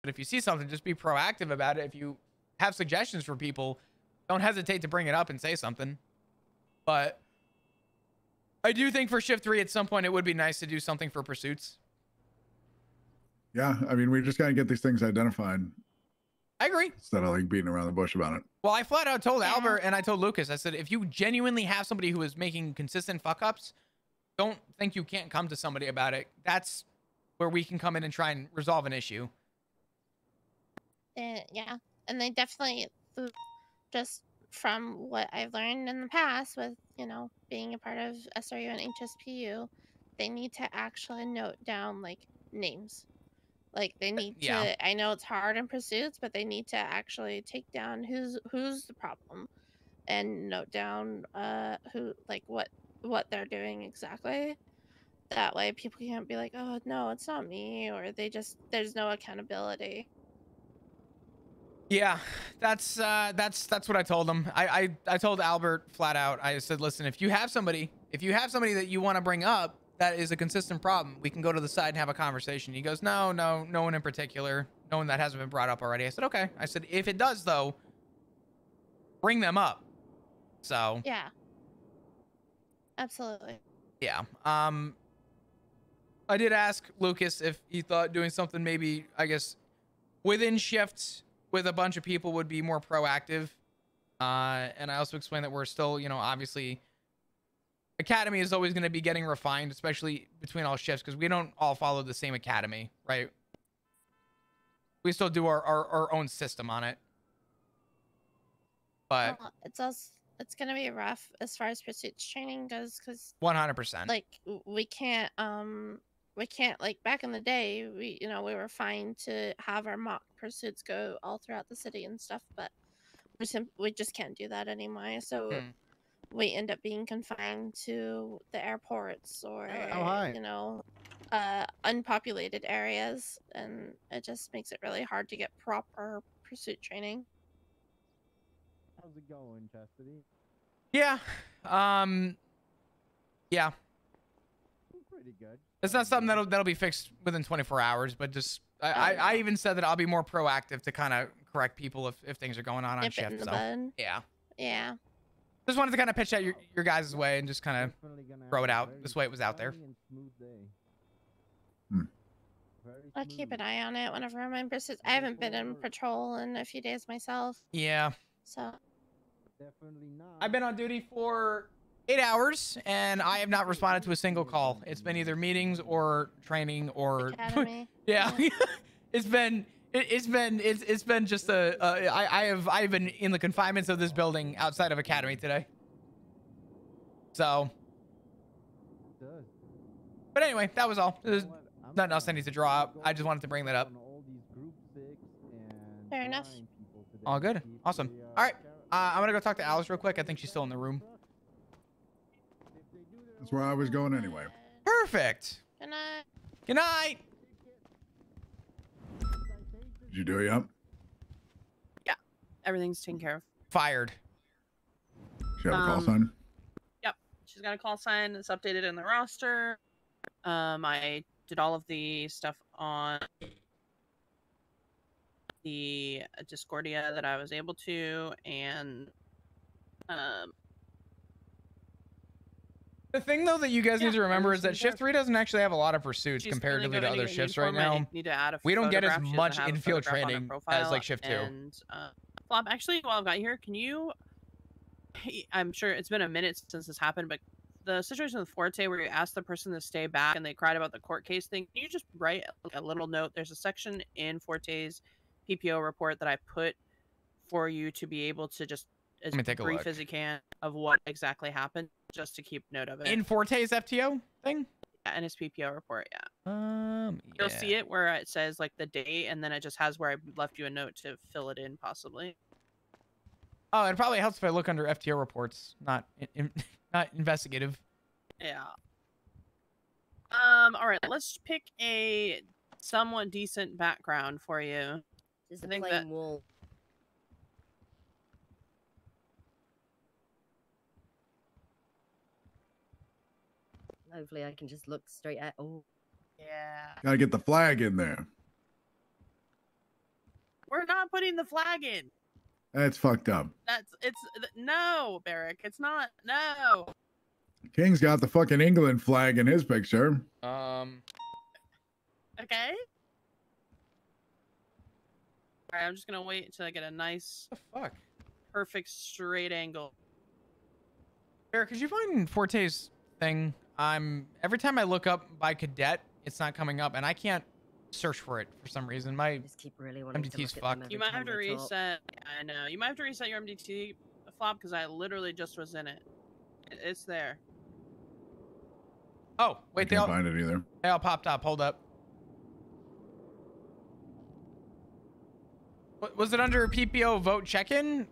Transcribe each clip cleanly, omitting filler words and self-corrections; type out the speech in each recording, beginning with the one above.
But if you see something, just be proactive about it. If you have suggestions for people, don't hesitate to bring it up and say something. But I do think for shift 3 at some point, it would be nice to do something for pursuits. Yeah, I mean, we just got to get these things identified. I agree. Instead of like beating around the bush about it. Well, I flat out told Albert and I told Lucas, I said, if you genuinely have somebody who is making consistent fuck ups, don't think you can't come to somebody about it. That's where we can come in and try and resolve an issue. Yeah, and they definitely, just from what I've learned in the past with, you know, being a part of SRU and HSPU, they need to actually note down like names. Like they need to, I know it's hard in pursuits, but they need to actually take down who's the problem and note down who, like what they're doing exactly. That way people can't be like, oh no, it's not me, or there's no accountability. Yeah, that's what I told him. I told Albert flat out, I said, listen, if you have somebody that you want to bring up that is a consistent problem, we can go to the side and have a conversation. He goes, no one in particular, no one that hasn't been brought up already. I said, okay. I said, if it does though, bring them up. So yeah, absolutely. Yeah. I did ask Lucas if he thought doing something maybe, I guess, within shifts with a bunch of people would be more proactive. And I also explained that we're still, you know, obviously academy is always going to be getting refined, especially between all shifts, because we don't all follow the same academy, right? We still do our own system on it. But well, it's going to be rough as far as pursuits training goes, because 100%. like we can't like back in the day, we were fine to have our mock pursuits go all throughout the city and stuff, but we just can't do that anymore. So we end up being confined to the airports or unpopulated areas, and it just makes it really hard to get proper pursuit training. How's it going, Chastity? Yeah. Yeah. Pretty good. It's not something that'll be fixed within 24 hours, but just I even said that I'll be more proactive to kind of correct people if things are going on shift. So yeah. Just wanted to kind of pitch that your guys' way and just kind of throw it out this way it was out there. I'll keep an eye on it whenever I'm in pursuits. I haven't been in patrol in a few days myself. Yeah. So I've been on duty for 8 hours and I have not responded to a single call. It's been either meetings or training or academy. Yeah. It's been just I've been in the confinements of this building outside of academy today. So but anyway, that was all. There's nothing else I need to draw up. I just wanted to bring that up. Fair enough. All good. Awesome. All right. I'm gonna go talk to Alice real quick. I think she's still in the room. That's where I was going anyway. Perfect. Good night. Good night. Did you do it yet? Yeah, everything's taken care of. Fired. She have a call sign? Yep, she's got a call sign. It's updated in the roster. I did all of the stuff on the Discordia that I was able to, and the thing though that you guys need to remember is that shift 3 doesn't actually have a lot of pursuits comparatively to other shifts right now. We don't get as much infield training as like shift 2. And Flop, actually, while I've got you here, can you? I'm sure it's been a minute since this happened, but the situation with Forte where you asked the person to stay back and they cried about the court case thing, can you just write a little note? There's a section in Forte's PPO report that I put for you to be able to just as brief as you can of what exactly happened, just to keep note of it. In Forte's FTO thing? Yeah, in his PPO report, yeah. You'll see it where it says like the date, and then it just has where I left you a note to fill it in, possibly. Oh, it probably helps if I look under FTO reports, not investigative. Yeah. All right, let's pick a somewhat decent background for you. Just a plain wall. Hopefully I can just look straight at... Oh. Yeah. Gotta get the flag in there. We're not putting the flag in. That's fucked up. No, Barrick. It's not. No. King's got the fucking England flag in his picture. Okay. All right, I'm just gonna wait until I get a nice, What the fuck? perfect straight angle. Eric, could you find Forte's thing? Every time I look up by cadet, it's not coming up, and I can't search for it for some reason. My Just keep really wanting to MDT's look at them fucked. every You might time have to they talk. reset. I know. You might have to reset your MDT flop because I literally just was in it. It's there. Oh, I wait, they can't all find it either. popped up. Hold up. Was it under PPO vote check-in?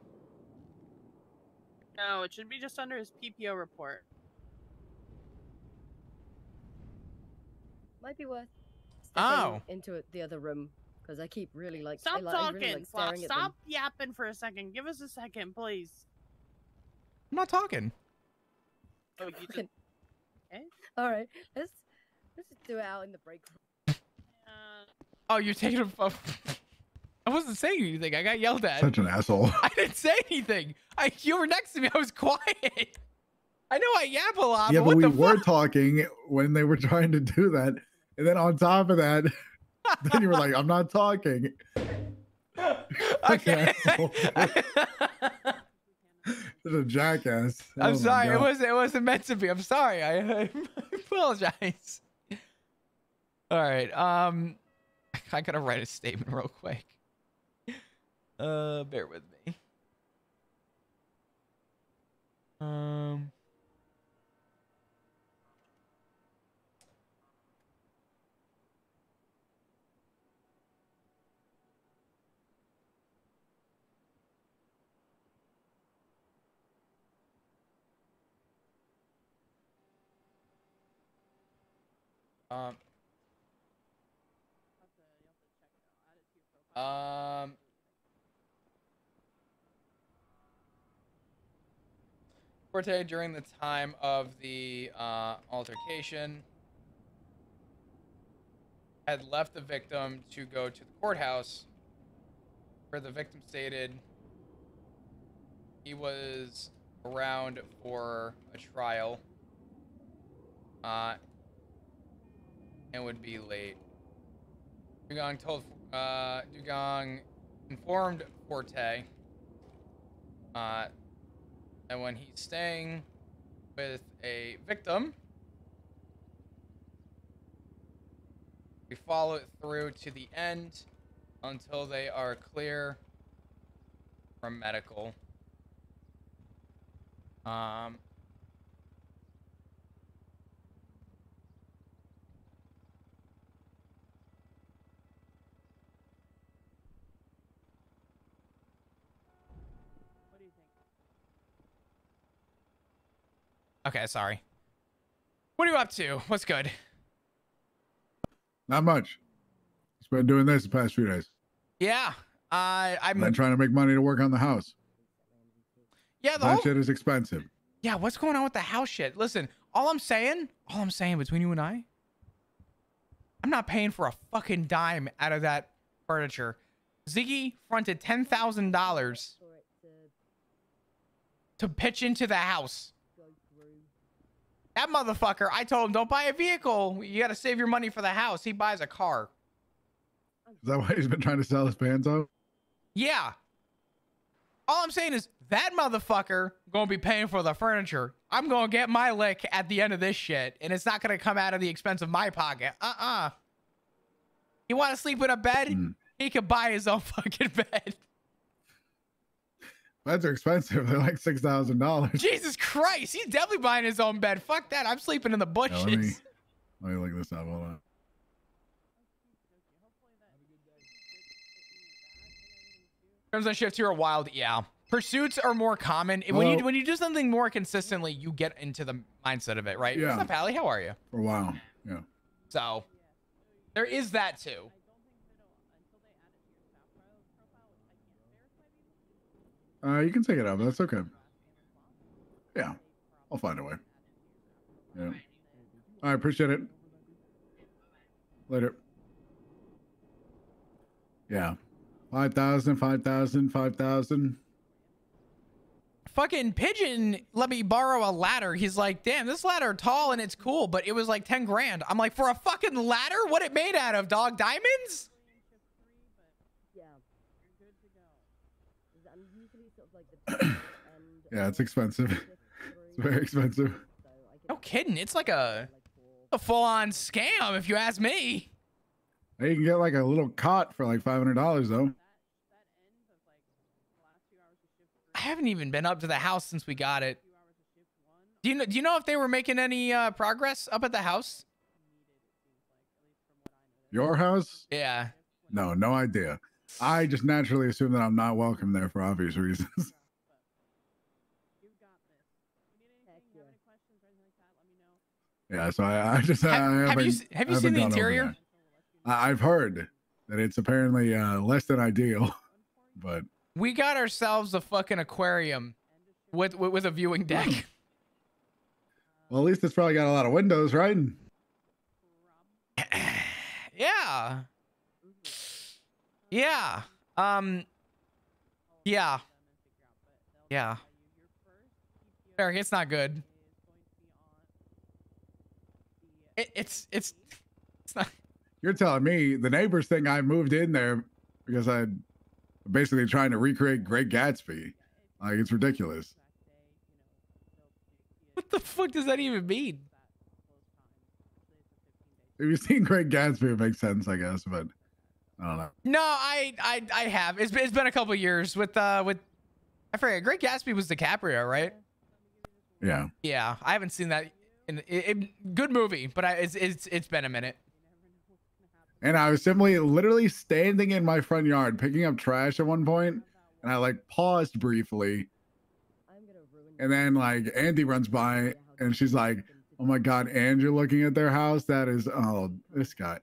No, it should be just under his PPO report. Might be worth Oh. stepping into the other room because I keep really like. Stop I talking, really like Flop. staring at Stop them. yapping for a second. Give us a second, please. I'm not talking. Oh, you just... Fucking- Okay. All right, let's just do it out in the break room. Oh, you're taking a. I wasn't saying anything. I got yelled at. Such an asshole. I didn't say anything. You were next to me. I was quiet. I know I yap a lot. Yeah, but but what we the were fuck? talking when they were trying to do that. And then on top of that, then you were like, I'm not talking. Okay. asshole. Such a jackass. I'm Oh my sorry. God. It wasn't meant to be. I'm sorry. I apologize. All right. I gotta write a statement real quick. Bear with me. Forte, during the time of the altercation, had left the victim to go to the courthouse, where the victim stated he was around for a trial and would be late. Dugong informed Forte and when he's staying with a victim, we follow it through to the end until they are clear from medical. What do you think? Okay, sorry. What are you up to? What's good? Not much. Just been doing this the past few days. Yeah, I'm I'm. trying to make money to work on the house. Yeah, the That whole. shit is expensive. Yeah, what's going on with the house shit? Listen, all I'm saying between you and I, I'm not paying for a fucking dime out of that furniture. Ziggy fronted $10,000 For it to to pitch into the house. go through. That motherfucker, I told him, don't buy a vehicle. You got to save your money for the house. He buys a car. Is that why he's been trying to sell his pants out? Yeah. All I'm saying is that motherfucker gonna be paying for the furniture. I'm gonna get my lick at the end of this shit, and it's not gonna come out of the expense of my pocket. You want to sleep in a bed? He could buy his own fucking bed. Beds are expensive. They're like $6,000. Jesus Christ, he's definitely buying his own bed. Fuck that. I'm sleeping in the bushes. Let me look this up. Hold on. Terms on shifts here are wild. Yeah. Pursuits are more common. When you do something more consistently, you get into the mindset of it, right? Yeah. What's up, Pally? How are you? For a while. Yeah. So there is that too. You can take it out. That's okay. Yeah. I'll find a way. Yeah. I appreciate it. Later. Yeah. 5,000, 5,000, 5,000. Fucking Pigeon let me borrow a ladder. He's like, damn, this ladder tall and it's cool, but it was like 10 grand. I'm like, for a fucking ladder? What it made out of, dog? Diamonds? Yeah. I'm usually sort of like the top end Yeah, it's of expensive. shift It's very expensive. so I can No kidding. It's like a full-on scam, if you ask me. Hey, you can get like a little cot for like $500 though. I haven't even been up to the house since we got it. Do you know if they were making any progress up at the house? Your house? Yeah. No, no idea. I just naturally assume that I'm not welcome there for obvious reasons. heck yeah. Yeah, so I just I Have you haven't seen the gone over interior? there. I've heard that it's apparently less than ideal, but We got ourselves a fucking aquarium with a viewing deck. well, at least it's probably got a lot of windows, right? Yeah. Yeah. Yeah. Yeah. Eric, it's not good. It's not. You're telling me the neighbors think I moved in there because I'm basically trying to recreate Great Gatsby. Like, it's ridiculous. What the fuck does that even mean? If you've seen Great Gatsby, it makes sense, I guess, but I don't know. No, I have. It's been a couple years with I forget. Great Gatsby was DiCaprio, right? Yeah. Yeah, I haven't seen that. Good movie, but it's been a minute. And I was literally standing in my front yard picking up trash at one point, and I like paused briefly, I'm gonna ruin and then like Andy runs by, and she's like, "Oh my God, and you're looking at their house? That is, oh, this guy,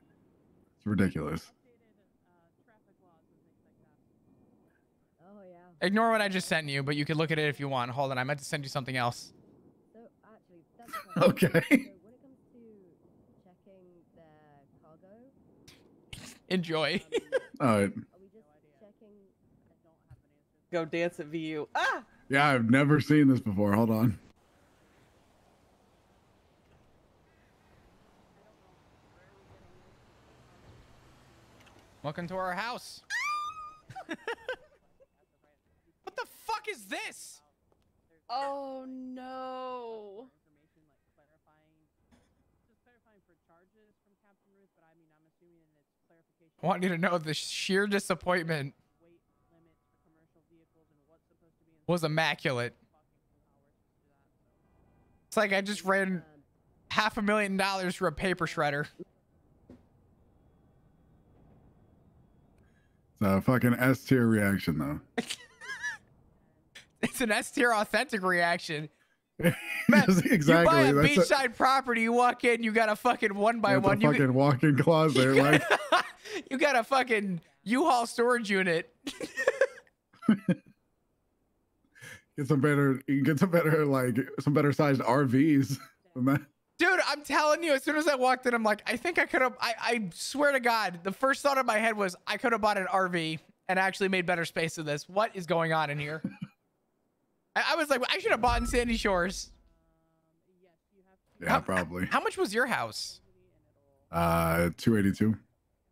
it's ridiculous." Oh yeah. Ignore what I just sent you, but you can look at it if you want. Hold on, I meant to send you something else. So actually, that's the question. Okay. So when it comes to checking their cargo, Enjoy. All right. are we just checking? Go dance at VU. Ah! Yeah, I've never seen this before. Hold on. Welcome to our house. What the fuck is this? Oh no. I want you to know the sheer disappointment was immaculate. It's like I just ran $500,000 for a paper shredder. It's a fucking S tier reaction though. It's an S tier authentic reaction. Exactly. You buy a That's beachside property, you walk in, you got a fucking one by that's one. a You fucking walk-in closet. Like, you got a fucking U-Haul storage unit. you can get some better sized RVs than that. Dude, I'm telling you, as soon as I walked in, I'm like, I think I could have, I swear to God, the first thought in my head was I could have bought an RV and actually made better space of this. What is going on in here? I was like, I should have bought in Sandy Shores. Yeah, probably. How much was your house? 282,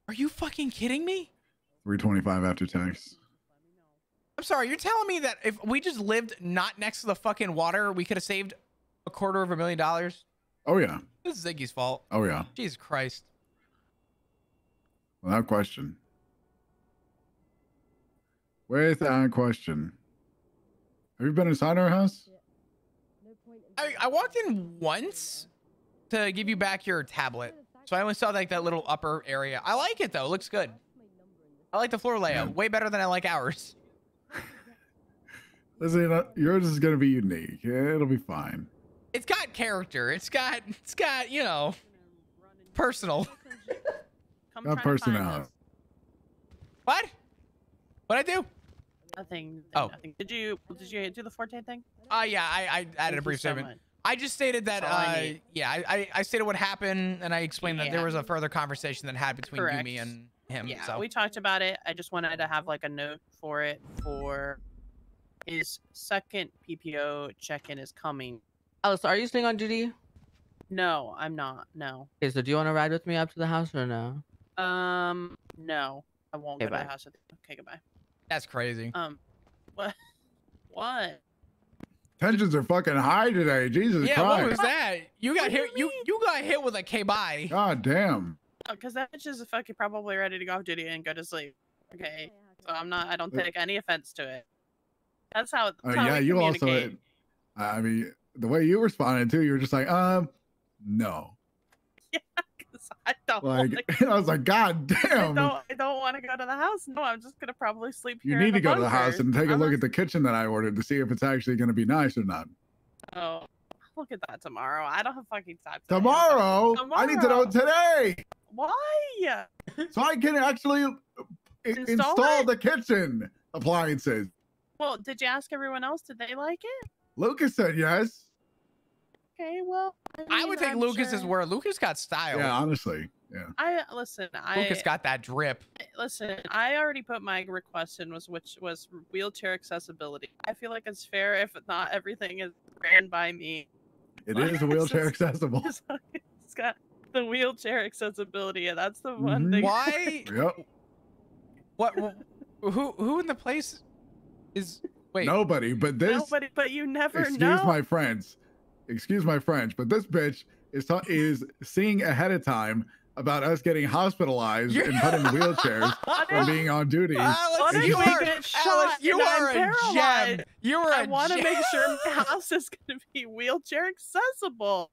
Are you fucking kidding me? 325 after tax. I'm sorry, you're telling me that if we just lived not next to the fucking water, we could have saved $250,000? Oh yeah. This is Ziggy's fault. Oh yeah. Jesus Christ. Without question. Without question. Have you been inside our house? No point in I walked in once to give you back your tablet. So I only saw like that little upper area. I like it though. It looks good. I like the floor layout. Yeah. Way better than I like ours. Listen, yours is gonna be unique. Yeah, it'll be fine. It's got character. It's got, you know, personal. Come Got try to find personality. us. What? What'd I do? Nothing. Oh. Nothing. Did you do the Forte thing? Yeah, I added a brief statement. I just stated that, That's all I need. yeah, I stated what happened and I explained that there Yeah. was a further conversation that had between Correct. Yumi and him. Yeah, So we talked about it. I just wanted to have like a note for it for his second PPO check-in is coming. Alice, are you staying on duty? No, I'm not. No. Okay, so do you want to ride with me up to the house or no? No, I won't Okay, go to bye. the house with you. Okay, goodbye. that's crazy. What? What? Tensions are fucking high today. Jesus Yeah, what Christ. was that? You got What do hit. you You got hit with a K-bye. God damn. Because that bitch is fucking probably ready to go off duty and go to sleep. Okay, so I don't take any offense to it. That's how. That's how Yeah, we you also. communicate. I mean, the way you responded too, you were just like, no. Yeah, because I don't. Like, wanna, I was like, God damn. I don't want to go to the house. No, I'm just gonna probably sleep You here. need in to go to the house bunkers. and take a I'm look not- at the kitchen that I ordered to see if it's actually going to be nice or not. Oh, I'll look at that tomorrow. I don't have fucking time. today. Tomorrow? I need to know today Why? so I can actually install it? the kitchen appliances. Well, did you ask everyone else? Did they like it? Lucas said yes. Okay, well, I would take I'm Lucas's sure- word. Lucas got style. Yeah, honestly. Yeah. Lucas got that drip. Listen. I already put my request in, which was wheelchair accessibility. I feel like it's fair if not everything is ran by me. It is wheelchair It's- accessible. It's got the wheelchair accessibility, and that's the one Mhm. thing. Why? Yep. What? Who in the place is? Wait. Nobody, but this. Nobody, but you never Excuse know. my French. Excuse my French, but this bitch is seeing ahead of time about us getting hospitalized and put in wheelchairs and being on duty. Alex, What if you we are, get shot Alex, you and I'm are a gem. paralyzed? You are I a want to gem. make sure my house is going to be wheelchair accessible.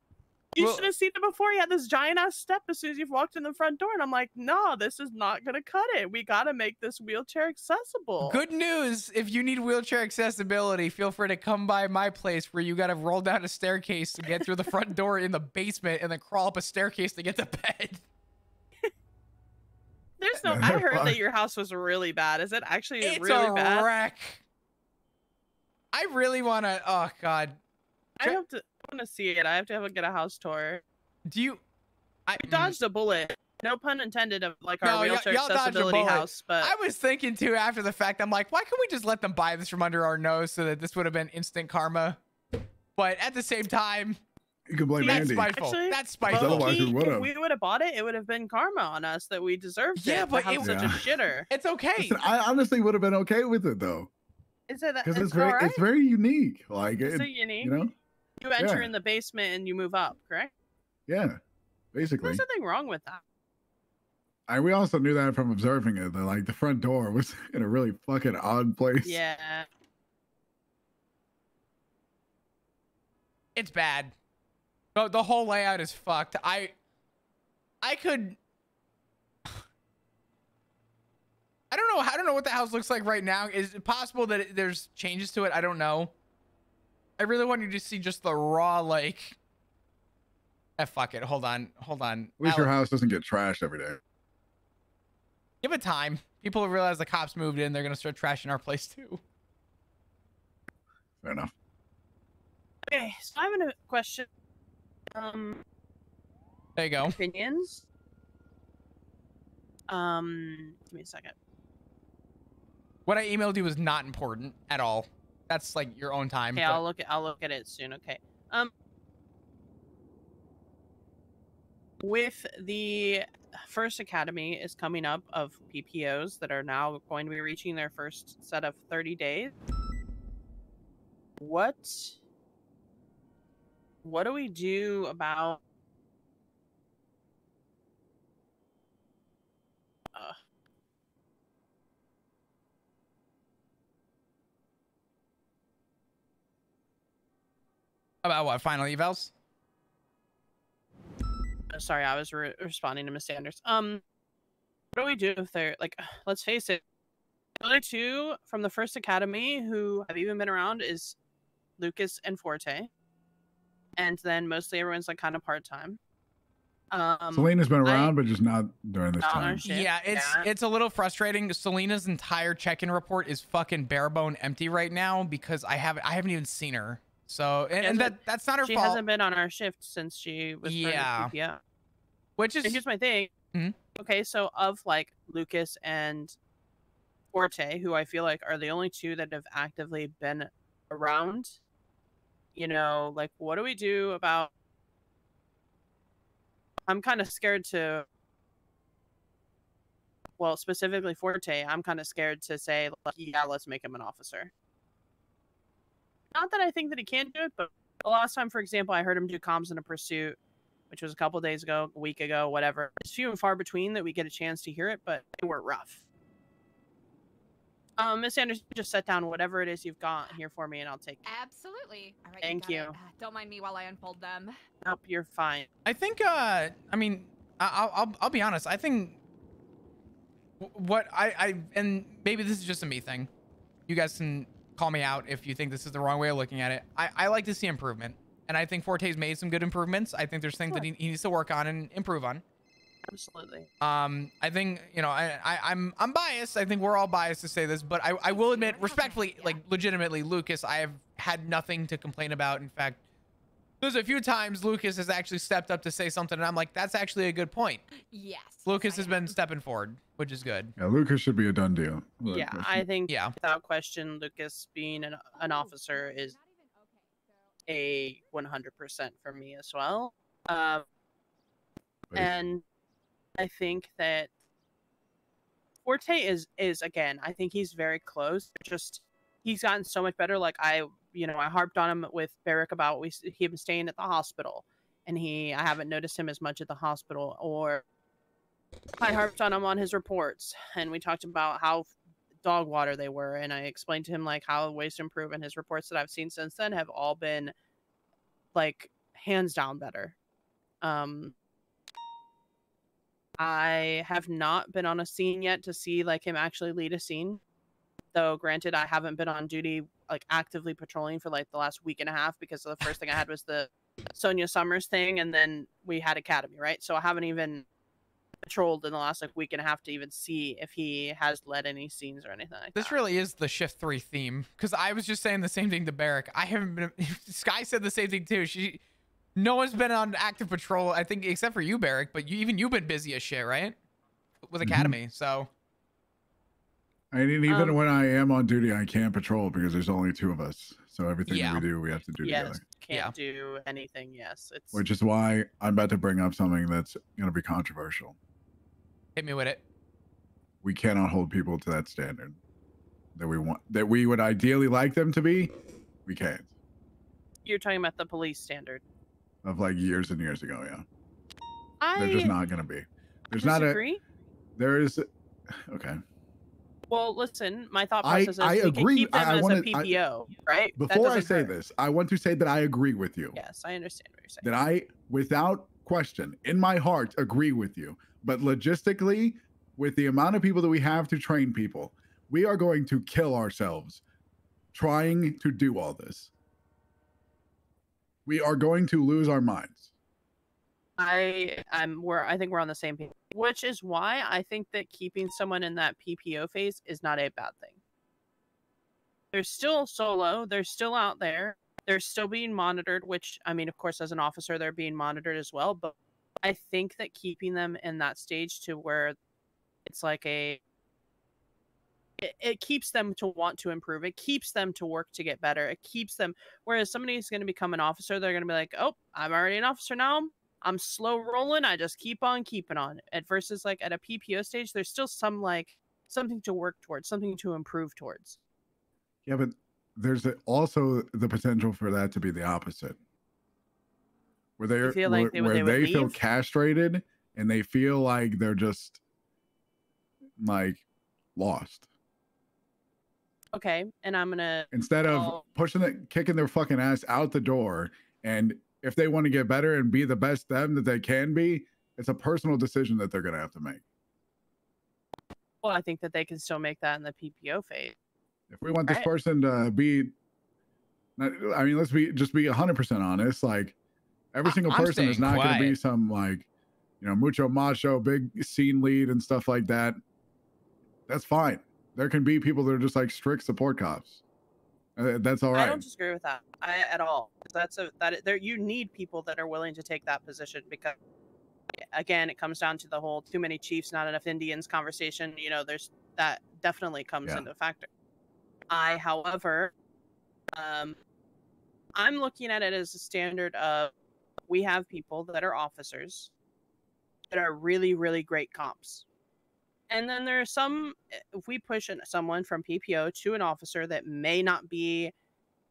You Well- should have seen it before. You had this giant ass step as soon as you walked in the front door, and I'm like, no, this is not going to cut it. We got to make this wheelchair accessible. Good news. If you need wheelchair accessibility, feel free to come by my place where you got to roll down a staircase to get through the front door in the basement and then crawl up a staircase to get to bed. There's no. I heard that your house was really bad. Is it actually It's really a bad? wreck. I really want to. Oh, God. I have to. I want to see it. I have to get a house tour. Do you. We dodged a bullet. No pun intended of like our No, wheelchair y'all dodged a accessibility bullet. house, but I was thinking too after the fact. I'm like, why can't we just let them buy this from under our nose so that this would have been instant karma? But at the same time, You can blame that's Andy. spiteful. Actually, That's Well, spiteful. otherwise we if would've. we would have bought it, it would have been karma on us that we deserved Yeah, it. but to have it- such a shitter. It's okay. Listen, I honestly would have been okay with it though, Is it? because it's all very right? it's very unique. Like It's it, so unique. you know, You enter Yeah. in the basement and you move up, correct? yeah, basically. There's nothing wrong with that. We also knew that from observing it. That like the front door was in a really fucking odd place. Yeah. It's bad. The whole layout is fucked. I could. I don't know what the house looks like right now. Is it possible that there's changes to it? I don't know. I really want you to see just the raw like. Fuck it. Hold on. At least your Alex, house doesn't get trashed every day. give it time. People will realize the cops moved in. They're gonna start trashing our place too. Fair enough. Okay, so I have a question. There you go. Opinions. Give me a second. What I emailed you was not important at all. That's like your own time. Okay, but- I'll look at it soon. Okay. With the first academy is coming up of PPOs that are now going to be reaching their first set of 30 days. What do we do about About what? Final evals? sorry, I was responding to Miss Sanders. What do we do if they're like, let's face it, the other two from the first academy who have even been around is Lucas and Forte, and then mostly everyone's like kind of part-time. Selena's been around, but just not during this Not on our time. shift. Yeah, it's a little frustrating. Selena's entire check-in report is fucking bare bone empty right now because I haven't even seen her. So and that's not her She fault. hasn't been on our shift since she was Yeah. part of PPO. Which And is here's my thing. Mhm. okay, so of like Lucas and Forte, who I feel like are the only two that have actively been around, you know, like what do we do about, I'm kind of scared to, well, specifically Forte, I'm kind of scared to say, like, yeah, let's make him an officer. Not that I think that he can't do it, but the last time, for example, I heard him do comms in a pursuit, which was a couple days ago, a week ago, whatever. It's few and far between that we get a chance to hear it, but they were rough. Miss Anderson, just set down whatever it is you've got here for me, and I'll take it. Absolutely. All right, Thank got you. it. Don't mind me while I unfold them. Nope, you're fine. I think, I mean, I'll be honest. I think what and maybe this is just a me thing. You guys can call me out if you think this is the wrong way of looking at it. I like to see improvement, and I think Forte's made some good improvements. I think there's things that he needs to work on and improve on. Absolutely. I think, you know, I'm biased. I think we're all biased to say this, but I will admit respectfully, like legitimately, Lucas, I have had nothing to complain about. In fact, there's a few times Lucas has actually stepped up to say something, and I'm like, that's actually a good point. Yes. Lucas has been stepping forward, which is good. Yeah, Lucas should be a done deal. Yeah, I think without question, Lucas being an officer is a 100% for me as well. And I think that Forte is again, I think he's very close. Just he's gotten so much better. Like I harped on him with Barrick about him staying at the hospital, and I haven't noticed him as much at the hospital. Or I harped on him on his reports, and we talked about how dog water they were, and I explained to him like how ways to improve. And his reports that I've seen since then have all been like hands down better. I have not been on a scene yet to see like him actually lead a scene. Though granted, I haven't been on duty like actively patrolling for like the last week and a half, because the first thing I had was the Sonia Summers thing, and then we had Academy, right? So I haven't even patrolled in the last like week and a half to even see if he has led any scenes or anything like that. This really is the Shift 3 theme, because I was just saying the same thing to Barrick. I haven't been. Sky said the same thing too. No one's been on active patrol, I think, except for you, Barrick. But you've been busy as shit, right? With Academy, so. I mean, even when I am on duty, I can't patrol because there's only two of us. So everything we do, we have to do together. Can't do anything. Yes, it's. Which is why I'm about to bring up something that's going to be controversial. Hit me with it. We cannot hold people to that standard that we would ideally like them to be. We can't. You're talking about the police standard. Of like years and years ago, yeah. They're just not going to be. There's disagree. There is. Okay. Well, listen, my thought process is I we agree. can keep them as a PPO, right? Before I say this, I want to say that I agree with you. Yes, I understand what you're saying. That I, without question, in my heart, agree with you. But logistically, with the amount of people that we have to train people, we are going to kill ourselves trying to do all this. We are going to lose our minds. I think we're on the same page, which is why I think that keeping someone in that PPO phase is not a bad thing. They're still solo. They're still out there. They're still being monitored, which, I mean, of course, as an officer, they're being monitored as well. But I think that keeping them in that stage to where it's like it keeps them to want to improve. It keeps them to work to get better. It keeps them, whereas somebody who's going to become an officer, they're going to be like, oh, I'm already an officer now. I'm slow rolling. I just keep on keeping on. At versus like at a PPO stage, there's still some like something to work towards, something to improve towards. Yeah, but there's also the potential for that to be the opposite, where they feel like they feel castrated and they feel like they're just like lost. Okay, and I'm gonna instead of kicking their fucking ass out the door, and if they want to get better and be the best them that they can be, it's a personal decision that they're gonna have to make. Well, I think that they can still make that in the PPO phase. If we want this person to be, I mean, let's be 100% honest. Like every single person is not going to be some like, mucho macho, big scene lead and stuff like that. That's fine. There can be people that are just like strict support cops. That's all right. I don't disagree with that at all. You need people that are willing to take that position, because again, it comes down to the whole too many chiefs, not enough Indians conversation. You know, there's that definitely comes into factor. However, I'm looking at it as a standard of we have people that are officers that are really, really great cops. And then there are some, if we push someone from PPO to an officer that may not be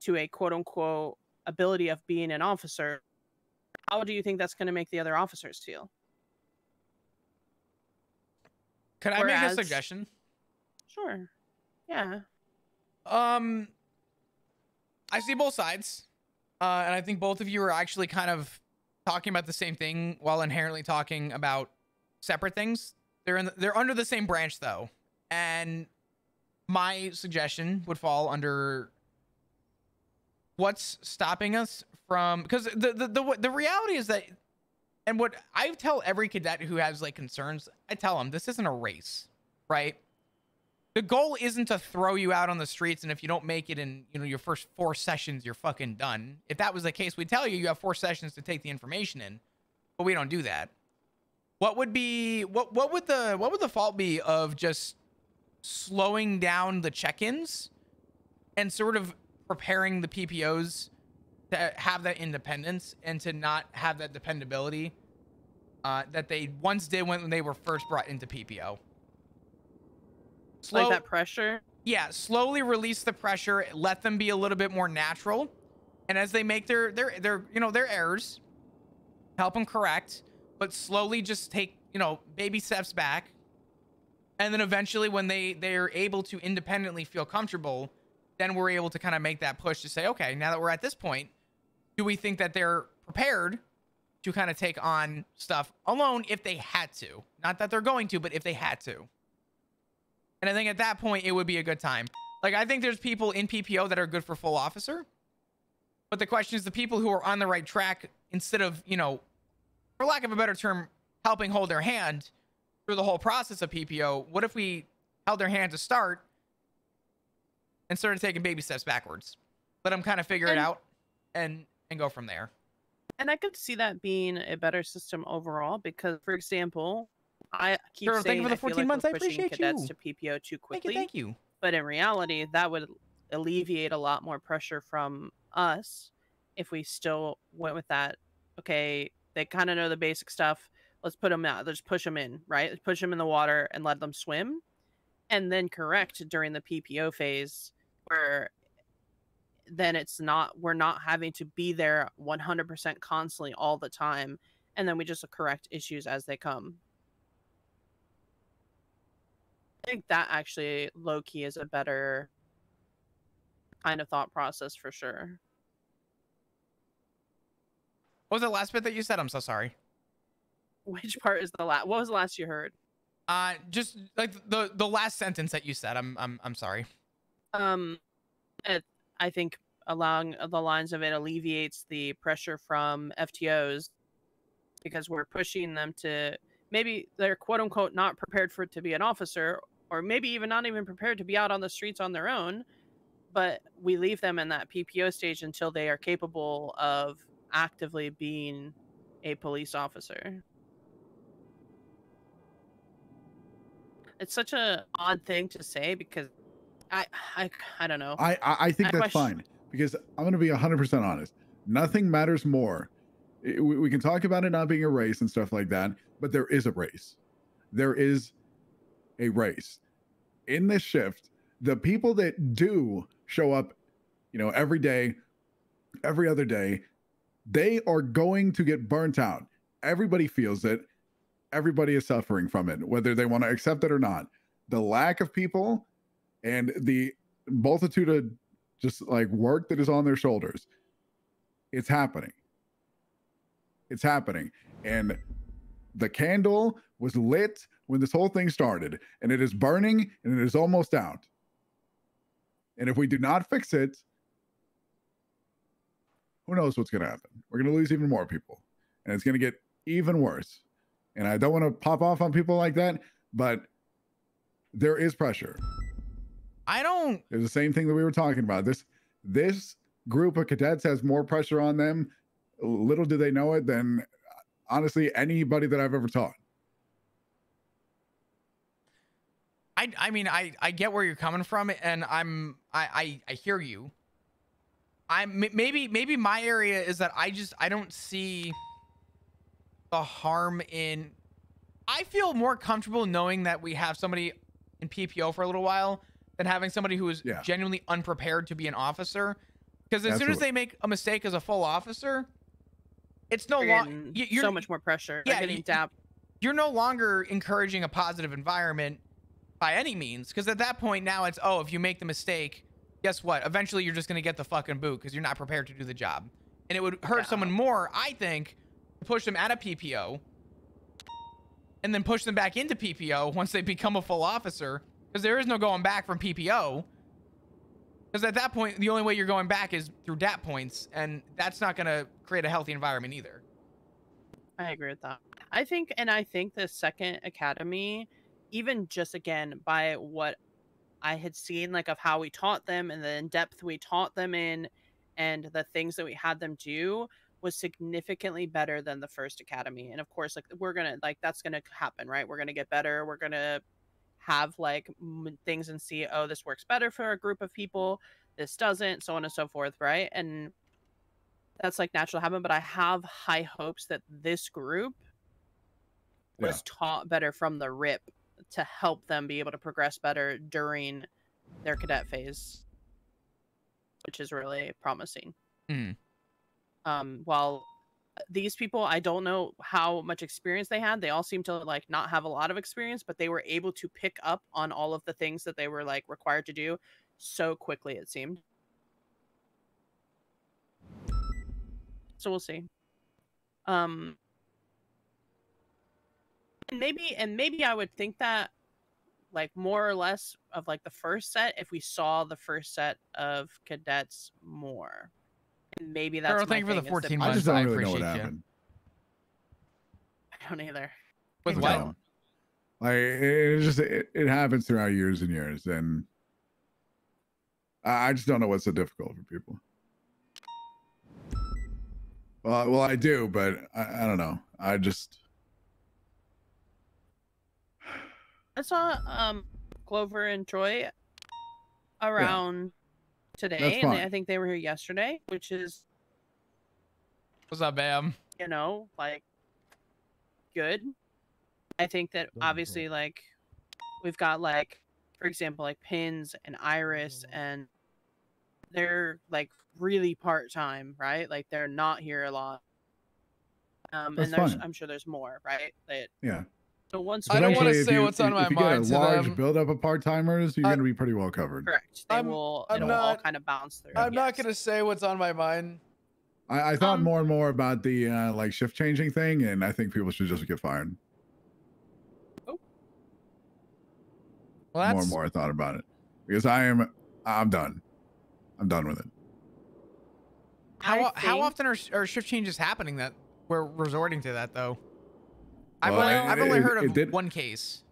to a quote unquote ability of being an officer, how do you think that's going to make the other officers feel? Could I make a suggestion? Sure. Yeah. I see both sides. And I think both of you are actually kind of talking about the same thing while inherently talking about separate things. They're under the same branch though. And my suggestion would fall under what's stopping us from, because the reality is that, and what I tell every cadet who has like concerns, I tell them this isn't a race, right? The goal isn't to throw you out on the streets, and if you don't make it in, you know, your first 4 sessions, you're fucking done. If that was the case, we'd tell you you have 4 sessions to take the information in, but we don't do that. What would be what would the fault be of just slowing down the check-ins and sort of preparing the PPOs to have that independence and to not have that dependability that they once did when they were first brought into PPO? Like that pressure? Yeah, slowly release the pressure, let them be a little bit more natural, and as they make their you know, their errors, help them correct, but slowly just take, you know, baby steps back, and then eventually when they're able to independently feel comfortable, then we're able to kind of make that push to say, okay, now that we're at this point, do we think that they're prepared to kind of take on stuff alone if they had to? Not that they're going to, but if they had to. And I think at that point, it would be a good time. Like, I think there's people in PPO that are good for full officer. But the question is the people who are on the right track, instead of, you know, for lack of a better term, helping hold their hand through the whole process of PPO, what if we held their hand to start and started taking baby steps backwards? Let them kind of figure it out and go from there. And I could see that being a better system overall because, for example, I keep saying thank you for the 14 months. I pushing appreciate cadets you. to PPO too quickly. Thank you. But in reality, that would alleviate a lot more pressure from us if we still went with that. Okay, they kind of know the basic stuff. Let's put them out. Let's push them in, right? Let's push them in the water and let them swim, and then correct during the PPO phase where then we're not having to be there 100% constantly all the time, and then we just correct issues as they come. I think that actually low-key is a better kind of thought process for sure. What was the last bit that you said? I'm so sorry. Which part is the last? What was the last you heard? Just like the last sentence that you said. I'm sorry. I think along the lines of it alleviates the pressure from FTOs because we're pushing them to, maybe they're quote unquote not prepared for it to be an officer, or maybe even not even prepared to be out on the streets on their own, but we leave them in that PPO stage until they are capable of actively being a police officer. It's such an odd thing to say because I don't know. I think that's fine because I'm going to be 100% honest. Nothing matters more. We can talk about it not being a race and stuff like that, but there is a race. There is a race. In this shift, the people that do show up, you know, every day, every other day, they are going to get burnt out. Everybody feels it. Everybody is suffering from it, whether they want to accept it or not. The lack of people and the multitude of just like work that is on their shoulders, it's happening. It's happening. And the candle was lit when this whole thing started, and it is burning and it is almost out. And if we do not fix it, who knows what's going to happen? We're going to lose even more people, and it's going to get even worse. And I don't want to pop off on people like that, but there is pressure. There's the same thing that we were talking about. This group of cadets has more pressure on them. Little do they know it, then honestly anybody that I've ever taught. I mean, I get where you're coming from, and I hear you. Maybe my area is that I don't see the harm in. I feel more comfortable knowing that we have somebody in PPO for a little while than having somebody who is genuinely unprepared to be an officer. Because as soon as they make a mistake as a full officer, it's no longer you're so much more pressure. Yeah, getting dapped. You're no longer encouraging a positive environment by any means, because at that point now it's, oh, if you make the mistake, guess what? Eventually you're just going to get the fucking boot because you're not prepared to do the job. And it would hurt someone more, I think, to push them out of PPO and then push them back into PPO once they become a full officer, because there is no going back from PPO. Because at that point, the only way you're going back is through DAP points, and that's not going to create a healthy environment either. I agree with that. I think the second academy, even just again by what I had seen, like of how we taught them and the in-depth we taught them in, and the things that we had them do, was significantly better than the first academy. And of course, like that's gonna happen, right? We're gonna get better. We're gonna have like things and see, oh, this works better for a group of people, this doesn't, so on and so forth, right? And that's like natural to happen. But I have high hopes that this group was taught better from the rip to help them be able to progress better during their cadet phase, which is really promising. While these people, I don't know how much experience they had. They all seem to like not have a lot of experience, but they were able to pick up on all of the things that they were like required to do so quickly, it seemed. So we'll see. And maybe I would think that like more or less of like the first set, if we saw the first set of cadets more. And maybe that's Girl, thank you for the 14 months. I just don't really know appreciate what happened. I don't either. With what? Like it happens throughout years and years, and I just don't know what's so difficult for people. Well, I do, but I don't know. I saw Clover and Troy around today, and I think they were here yesterday, which is, what's up, Bam? You know, like, good. I think that obviously, like, we've got like, for example, like Pins and Iris, and they're like really part-time, right? Like they're not here a lot. And I'm sure there's more, right? So once I don't want to say what's on my mind. If you get a large buildup of part-timers, you're going to be pretty well covered. Correct. It'll all kind of bounce through. I'm not going to say what's on my mind. I thought more and more about the like shift changing thing, and I think people should just get fired. Well, more and more I thought about it, because I'm done. I'm done with it. How often are shift changes happening that we're resorting to that though? I've only heard of one case.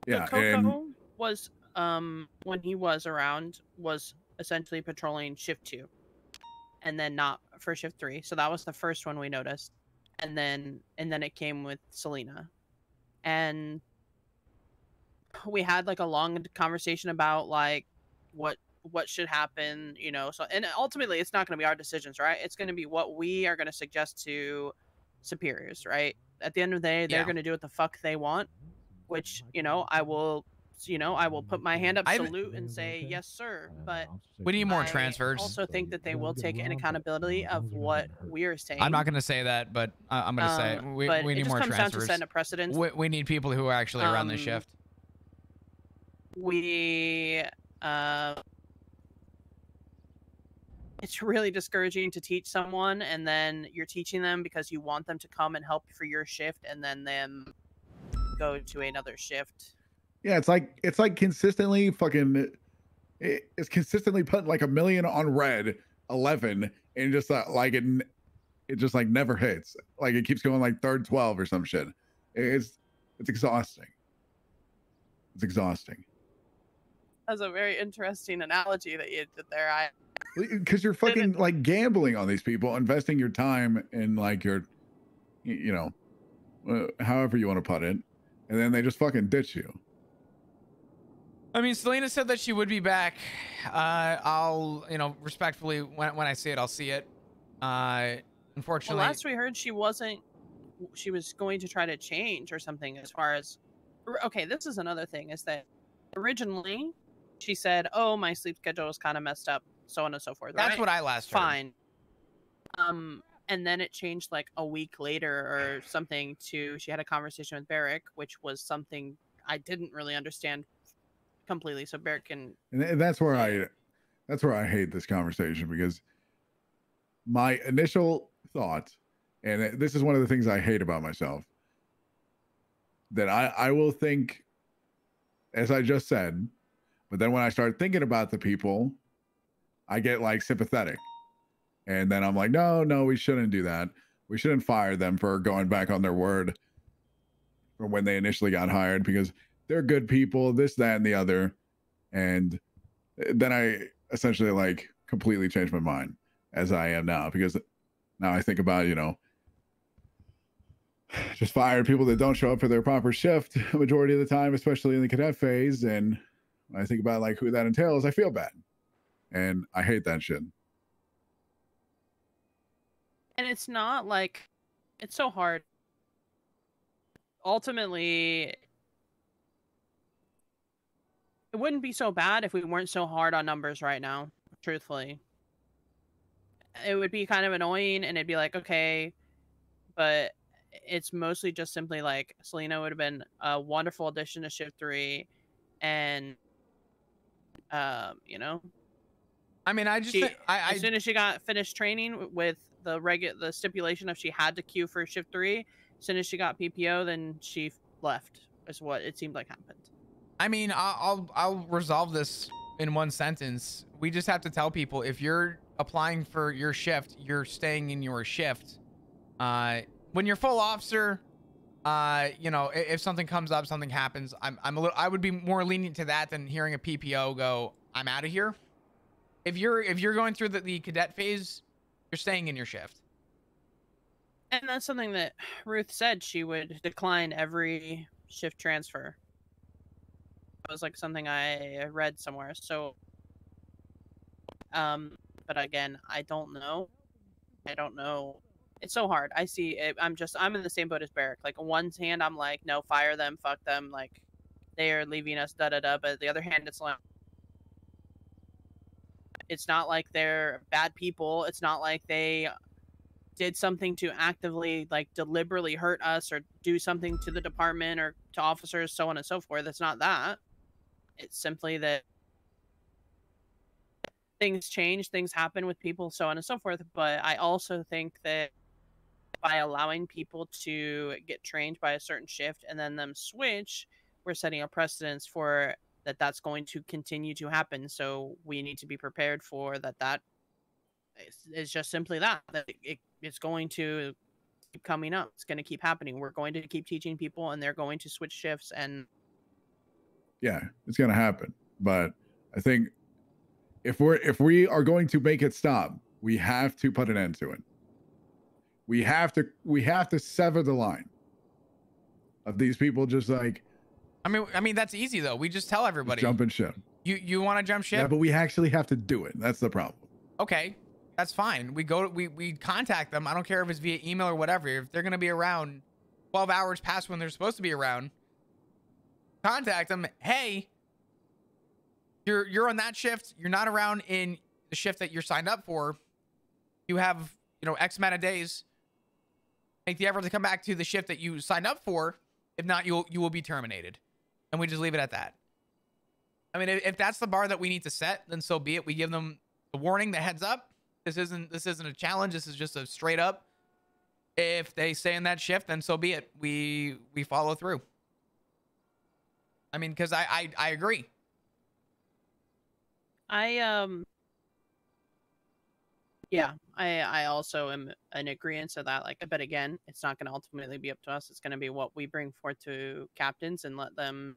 Yeah, so Coco was when he was around was essentially patrolling shift 2, and then not for shift 3. So that was the first one we noticed, and then it came with Selena, and we had like a long conversation about like what should happen, you know. So, and ultimately it's not going to be our decisions, right? It's going to be what we are going to suggest to superiors, right? At the end of the day, they're going to do what the fuck they want, which, you know, I will put my hand up, salute, and say yes, sir. But we need more transfers. I also think that they will take an accountability of what we're saying. I'm not going to say that, but I'm going to say we need more transfers. It just comes down to setting a precedent. We need people who are actually around the shift. It's really discouraging to teach someone and then you're teaching them because you want them to come and help for your shift, and then them go to another shift. Yeah, it's like consistently fucking. It's consistently putting like 1 million on red 11, and just like it just like never hits. Like it keeps going like third 12 or some shit. It's exhausting. It's exhausting. That's a very interesting analogy that you did there. Because you're fucking like gambling on these people, investing your time in like your you know, however you want to put it, and then they just fucking ditch you. I mean, Selena said that she would be back. I'll, you know, respectfully, when I see it, I'll see it. Unfortunately, Well, last we heard, she wasn't. She was going to try to change or something. As far as, okay, this is another thing. Is that originally she said, "Oh, my sleep schedule was kind of messed up, so on and so forth." That's right? what I last heard. Fine. And then it changed like a week later or something to she had a conversation with Barrick, which was something I didn't really understand completely. So Barrick can. And that's where I hate this conversation, because my initial thought, and this is one of the things I hate about myself, that I will think, as I just said, but then when I start thinking about the people, I get like sympathetic. And then I'm like, no, we shouldn't do that. We shouldn't fire them for going back on their word from when they initially got hired, because they're good people, this, that, and the other. And then I essentially like completely changed my mind, as I am now, because now I think about, you know, just fired people that don't show up for their proper shift a majority of the time, especially in the cadet phase. And when I think about like who that entails, I feel bad. And I hate that shit. And it's not like it's so hard. Ultimately, it wouldn't be so bad if we weren't so hard on numbers right now, truthfully. It would be kind of annoying, and it'd be like, okay, but it's mostly just simply like Selena would have been a wonderful addition to Shift 3, and you know, I mean, I just as soon as she got finished training with the stipulation of she had to queue for Shift 3, as soon as she got PPO, then she left, is what it seemed like happened. I mean, I'll resolve this in one sentence. We just have to tell people, if you're applying for your shift, you're staying in your shift. When you're full officer, you know, if something comes up, something happens, I would be more lenient to that than hearing a PPO go, I'm out of here. If you're going through the cadet phase, you're staying in your shift. And that's something that Ruth said, she would decline every shift transfer. It was like something I read somewhere. So, but again, I don't know. It's so hard. I see it. I'm in the same boat as Barrick. Like, on one hand, I'm like, no, fire them, fuck them. Like, they are leaving us, da da da. But the other hand, it's like, it's not like they're bad people. It's not like they did something to actively, like, deliberately hurt us or do something to the department or to officers, so on and so forth. It's not that. It's simply that things change, things happen with people, so on and so forth. But I also think that by allowing people to get trained by a certain shift and then them switch, we're setting a precedence for that's going to continue to happen. So we need to be prepared for that is just simply that it's going to keep coming up. It's going to keep happening. We're going to keep teaching people, and they're going to switch shifts. And yeah, it's going to happen. But I think if we are going to make it stop, we have to put an end to it. We have to sever the line of these people just like. I mean that's easy though. We just tell everybody. Jump and ship. You want to jump ship? Yeah, but we actually have to do it. That's the problem. Okay, that's fine. We contact them. I don't care if it's via email or whatever. If they're gonna be around 12 hours past when they're supposed to be around, contact them. Hey, you're on that shift. You're not around in the shift that you're signed up for. You have, you know, X amount of days. Make the effort to come back to the shift that you signed up for. If not, you will be terminated. And we just leave it at that. I mean, if that's the bar that we need to set, then so be it. We give them the warning, the heads up. This isn't a challenge. This is just a straight up. If they stay in that shift, then so be it. We follow through. I mean, because I agree. Yeah, I also am in agreement to that. Like, but again, it's not going to ultimately be up to us. It's going to be what we bring forth to captains and let them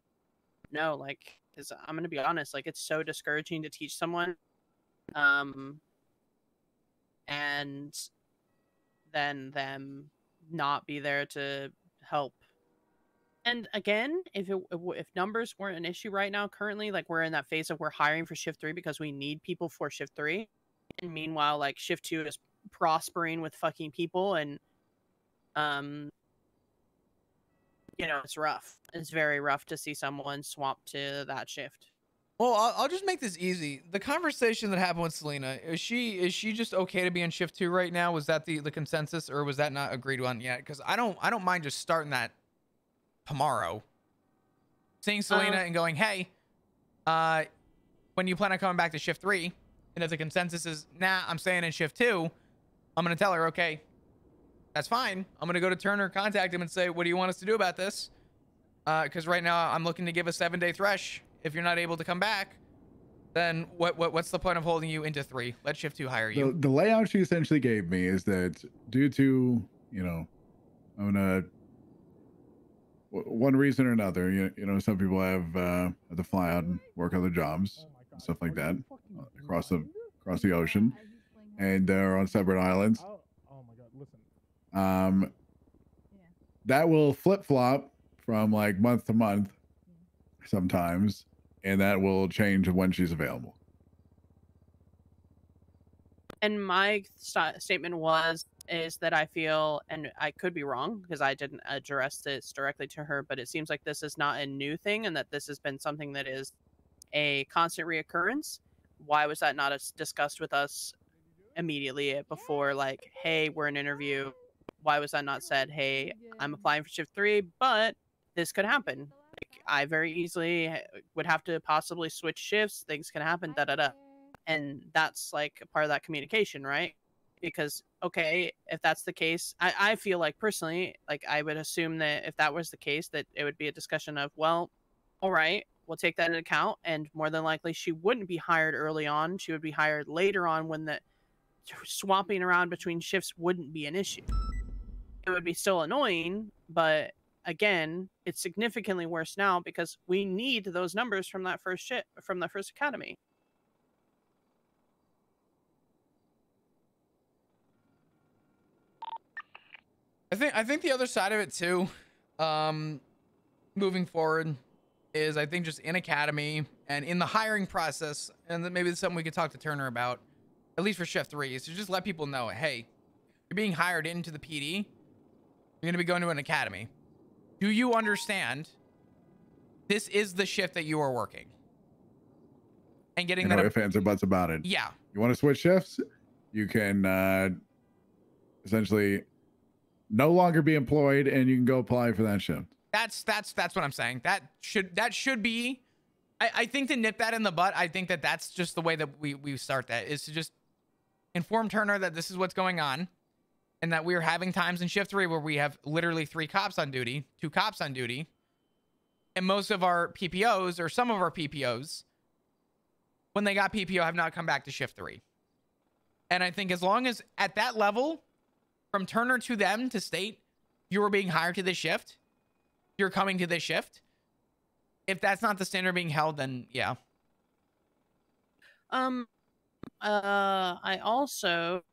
know. Like, because I'm going to be honest, like, it's so discouraging to teach someone, and then them not be there to help. And again, if numbers weren't an issue right now, currently, like we're in that phase of we're hiring for shift 3 because we need people for shift 3, and meanwhile, like shift 2 is prospering with fucking people, and it's rough. It's very rough to see someone swap to that shift. Well, I'll just make this easy. The conversation that happened with Selena, is she just okay to be in shift 2 right now? Was that the consensus, or was that not agreed on yet? Because I don't mind just starting that tomorrow. Seeing Selena and going, hey, when you plan on coming back to shift 3, and if the consensus is, nah, I'm staying in shift 2, I'm gonna tell her, okay, that's fine. I'm gonna go to Turner, contact him, and say, what do you want us to do about this? Because right now I'm looking to give a 7-day thresh. If you're not able to come back, then what's the point of holding you into 3? Let shift 2 hire you. The layout she essentially gave me is that due to, I'm gonna, one reason or another, some people have to fly out and work other jobs, and stuff like that, across the ocean, and they're on separate islands. Oh my god, listen. That will flip-flop from like month to month sometimes, and that will change when she's available. And my statement is that I feel, and I could be wrong because I didn't address this directly to her, but it seems like this is not a new thing, and that this has been something that is a constant reoccurrence. Why was that not discussed with us immediately before? Like, hey, we're in an interview. Why was that not said? Hey, I'm applying for shift 3, but this could happen. Like, I very easily would have to possibly switch shifts. Things can happen, and that's like a part of that communication, right? Because, okay, if that's the case, I feel like personally, like I would assume that if that was the case, that it would be a discussion of, well, all right, we'll take that into account, and more than likely she wouldn't be hired early on. She would be hired later on when the swapping around between shifts wouldn't be an issue. It would be still annoying, but again, it's significantly worse now because we need those numbers from that first from the first academy. I think the other side of it too, moving forward, is I think just in academy and in the hiring process, and then maybe it's something we could talk to Turner about, at least for shift 3, is to just let people know, hey, you're being hired into the PD. You're going to be going to an academy. Do you understand this is the shift that you are working? And getting that. No ifs, ands, or buts about it. Yeah. You want to switch shifts? You can essentially no longer be employed, and you can go apply for that shift. That's what I'm saying. That should be. I think to nip that in the butt. I think that's just the way that we start that, is to just inform Turner that this is what's going on. And that we're having times in shift 3 where we have literally 3 cops on duty, 2 cops on duty. And most of our PPOs, or some of our PPOs, when they got PPO, have not come back to shift 3. And I think as long as at that level, from Turner to them to state, you are being hired to this shift, you're coming to this shift. If that's not the standard being held, then yeah. I also...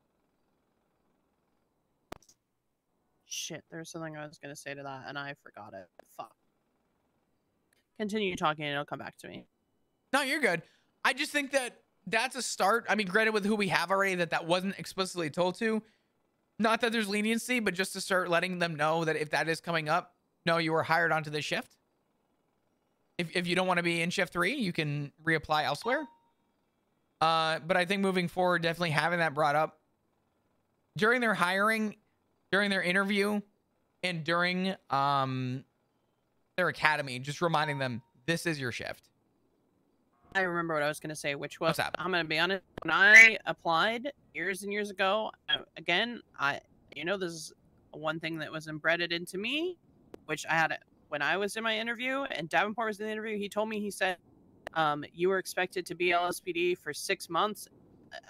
Shit, there's something I was going to say to that, and I forgot it. Fuck. Continue talking, and it'll come back to me. No, you're good. I just think that that's a start. I mean, granted, with who we have already, that wasn't explicitly told to. Not that there's leniency, but just to start letting them know that if that is coming up, no, you were hired onto this shift. If you don't want to be in shift 3, you can reapply elsewhere. But I think moving forward, definitely having that brought up during their hiring, during their interview, and during their academy, just reminding them this is your shift. I remember what I was going to say, which was, What's that? I'm going to be honest, when I applied years and years ago, again, this is one thing that was embedded into me, which I had when I was in my interview, and Davenport was in the interview. He told me, he said, you were expected to be LSPD for 6 months,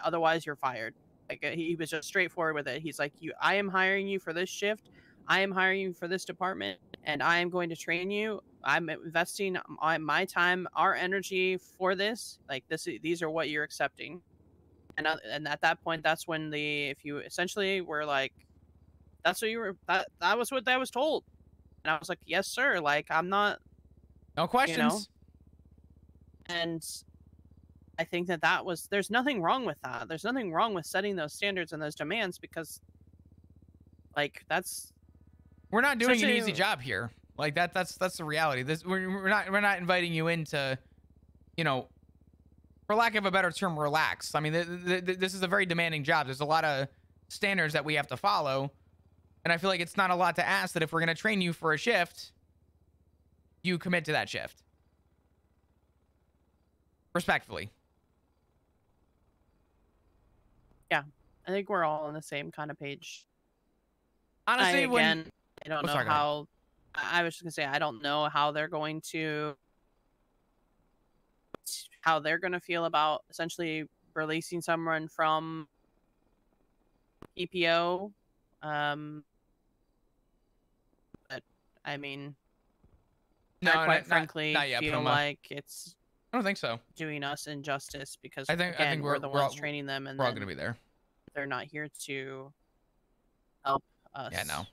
otherwise you're fired. Like, he was just straightforward with it. He's like, I am hiring you for this shift. I am hiring you for this department, and I am going to train you. I'm investing my time, our energy for this. Like, these are what you're accepting. And at that point, that's when if you essentially were like, That's what you were. That was what I was told, and I was like, yes, sir. Like I'm not. No questions. You know? And I think that was. There's nothing wrong with that. There's nothing wrong with setting those standards and those demands because, like, we're not doing an easy job here. Like that's the reality. We're not inviting you into, you know, for lack of a better term, relax. I mean, this is a very demanding job. There's a lot of standards that we have to follow. And I feel like it's not a lot to ask that if we're going to train you for a shift, you commit to that shift. Respectfully. Yeah. I think we're all on the same kind of page. Honestly, I don't know how... I was just going to say, I don't know how they're going to... How they're going to feel about essentially releasing someone from EPO. But I mean, quite frankly, feel like it's. I don't think so. Doing us injustice because I think we're the ones training them, and we're all going to be there. They're not here to help us. Yeah, no,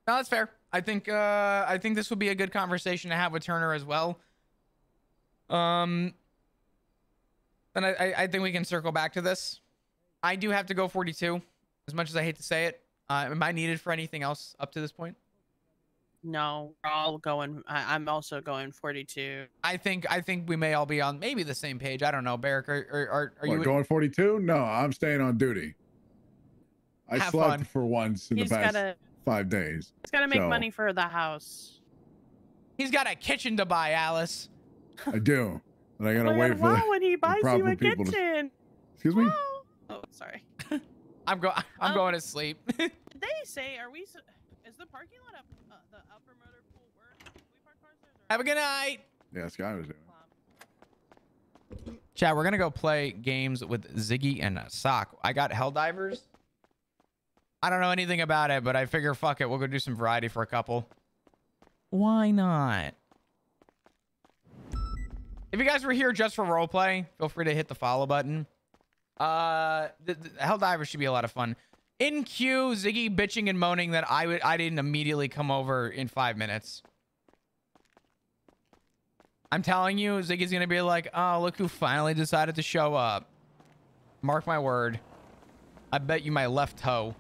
that's fair. I think this would be a good conversation to have with Turner as well. And I think we can circle back to this. I do have to go 42, as much as I hate to say it. Am I needed for anything else up to this point? No, we're all going. I'm also going 42. I think we may all be on maybe the same page. I don't know, Barrick. Are you going 42? No, I'm staying on duty. I slept for once in the past 5 days. He's got to make money for the house. He's got a kitchen to buy, Alice. I do. But I gotta wait for when he buys you a kitchen. Excuse me? Oh, sorry. I'm going to sleep. Did they say, is the parking lot up, the upper motor pool work? Can we park cars there? Have a good night. Yeah, Sky was doing. Chat, we're gonna go play games with Ziggy and Sock. I got Helldivers. I don't know anything about it, but I figure fuck it, we'll go do some variety for a couple. Why not? If you guys were here just for roleplay, feel free to hit the follow button. The Helldivers should be a lot of fun. In queue, Ziggy bitching and moaning that I didn't immediately come over in 5 minutes. I'm telling you, Ziggy's gonna be like, oh, look who finally decided to show up. Mark my word. I bet you my left toe.